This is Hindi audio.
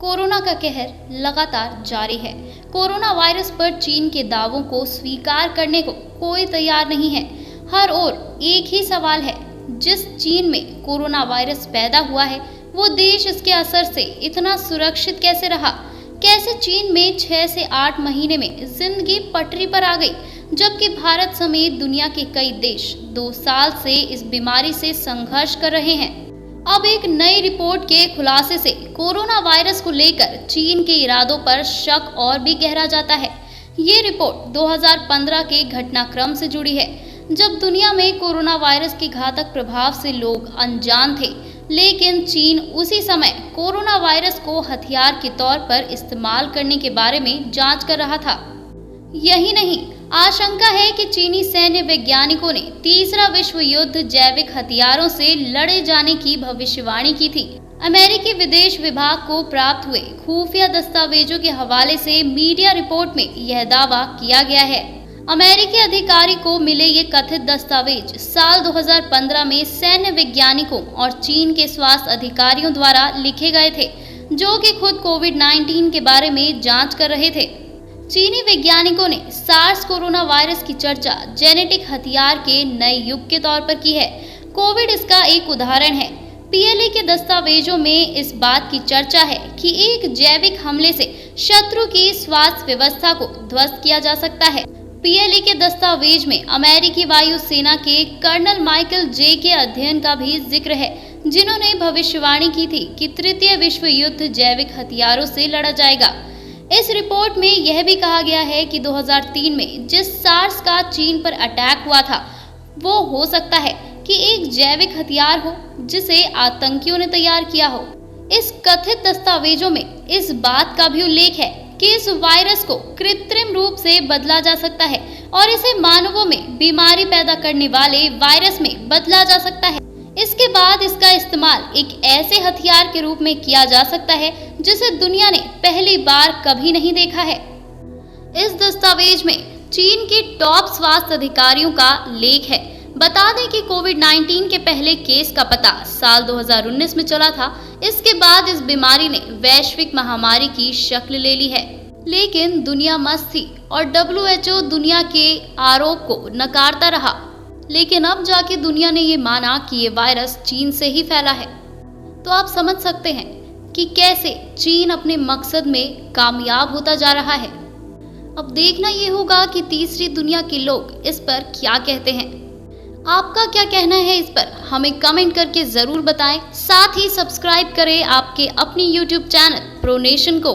कोरोना का कहर लगातार जारी है। कोरोना वायरस पर चीन के दावों को स्वीकार करने को कोई तैयार नहीं है। हर ओर एक ही सवाल है, जिस चीन में कोरोना वायरस पैदा हुआ है वो देश इसके असर से इतना सुरक्षित कैसे रहा? कैसे चीन में 6 से 8 महीने में जिंदगी पटरी पर आ गई, जबकि भारत समेत दुनिया के कई देश 2 साल से इस बीमारी से संघर्ष कर रहे हैं। अब एक नई रिपोर्ट के खुलासे से कोरोना वायरस को लेकर चीन के इरादों पर शक और भी गहरा जाता है। ये रिपोर्ट 2015 के घटनाक्रम से जुड़ी है, जब दुनिया में कोरोना वायरस के घातक प्रभाव से लोग अनजान थे, लेकिन चीन उसी समय कोरोना वायरस को हथियार के तौर पर इस्तेमाल करने के बारे में जांच कर रहा था। यही नहीं, आशंका है कि चीनी सैन्य वैज्ञानिकों ने तीसरा विश्व युद्ध जैविक हथियारों से लड़े जाने की भविष्यवाणी की थी। अमेरिकी विदेश विभाग को प्राप्त हुए खुफिया दस्तावेजों के हवाले से मीडिया रिपोर्ट में यह दावा किया गया है। अमेरिकी अधिकारी को मिले ये कथित दस्तावेज साल 2015 में सैन्य वैज्ञानिकों और चीन के स्वास्थ्य अधिकारियों द्वारा लिखे गए थे, जो कि खुद कोविड-19 के बारे में जांच कर रहे थे। चीनी वैज्ञानिकों ने सार्स कोरोना वायरस की चर्चा जेनेटिक हथियार के नए युग के तौर पर की है। कोविड इसका एक उदाहरण है। पीएलए के दस्तावेजों में इस बात की चर्चा है कि एक जैविक हमले से शत्रु की स्वास्थ्य व्यवस्था को ध्वस्त किया जा सकता है। पीएलए के दस्तावेज में अमेरिकी वायु सेना के कर्नल माइकल जे के अध्ययन का भी जिक्र है, जिन्होंने भविष्यवाणी की थी कि तृतीय विश्व युद्ध जैविक हथियारों से लड़ा जाएगा। इस रिपोर्ट में यह भी कहा गया है कि 2003 में जिस सार्स का चीन पर अटैक हुआ था, वो हो सकता है कि एक जैविक हथियार हो जिसे आतंकियों ने तैयार किया हो। इस कथित दस्तावेजों में इस बात का भी उल्लेख है कि इस वायरस को कृत्रिम रूप से बदला जा सकता है और इसे मानवों में बीमारी पैदा करने वाले वायरस में बदला जा सकता है। इसके बाद इसका इस्तेमाल एक ऐसे हथियार के रूप में किया जा सकता है जिसे दुनिया ने पहली बार कभी नहीं देखा है। इस दस्तावेज में चीन के टॉप स्वास्थ्य अधिकारियों का लेख है। बता दें कि कोविड-19 के पहले केस का पता साल 2019 में चला था। इसके बाद इस बीमारी ने वैश्विक महामारी की शक्ल ले ली है, लेकिन दुनिया मस्त थी और WHO दुनिया के आरोप को नकारता रहा। लेकिन अब जाके दुनिया ने ये माना कि ये वायरस चीन से ही फैला है। तो आप समझ सकते हैं कि कैसे चीन अपने मकसद में कामयाब होता जा रहा है। अब देखना ये होगा कि तीसरी दुनिया के लोग इस पर क्या कहते हैं। आपका क्या कहना है इस पर, हमें कमेंट करके जरूर बताएं। साथ ही सब्सक्राइब करें आपके अपनी YouTube चैनल प्रोनेशन को।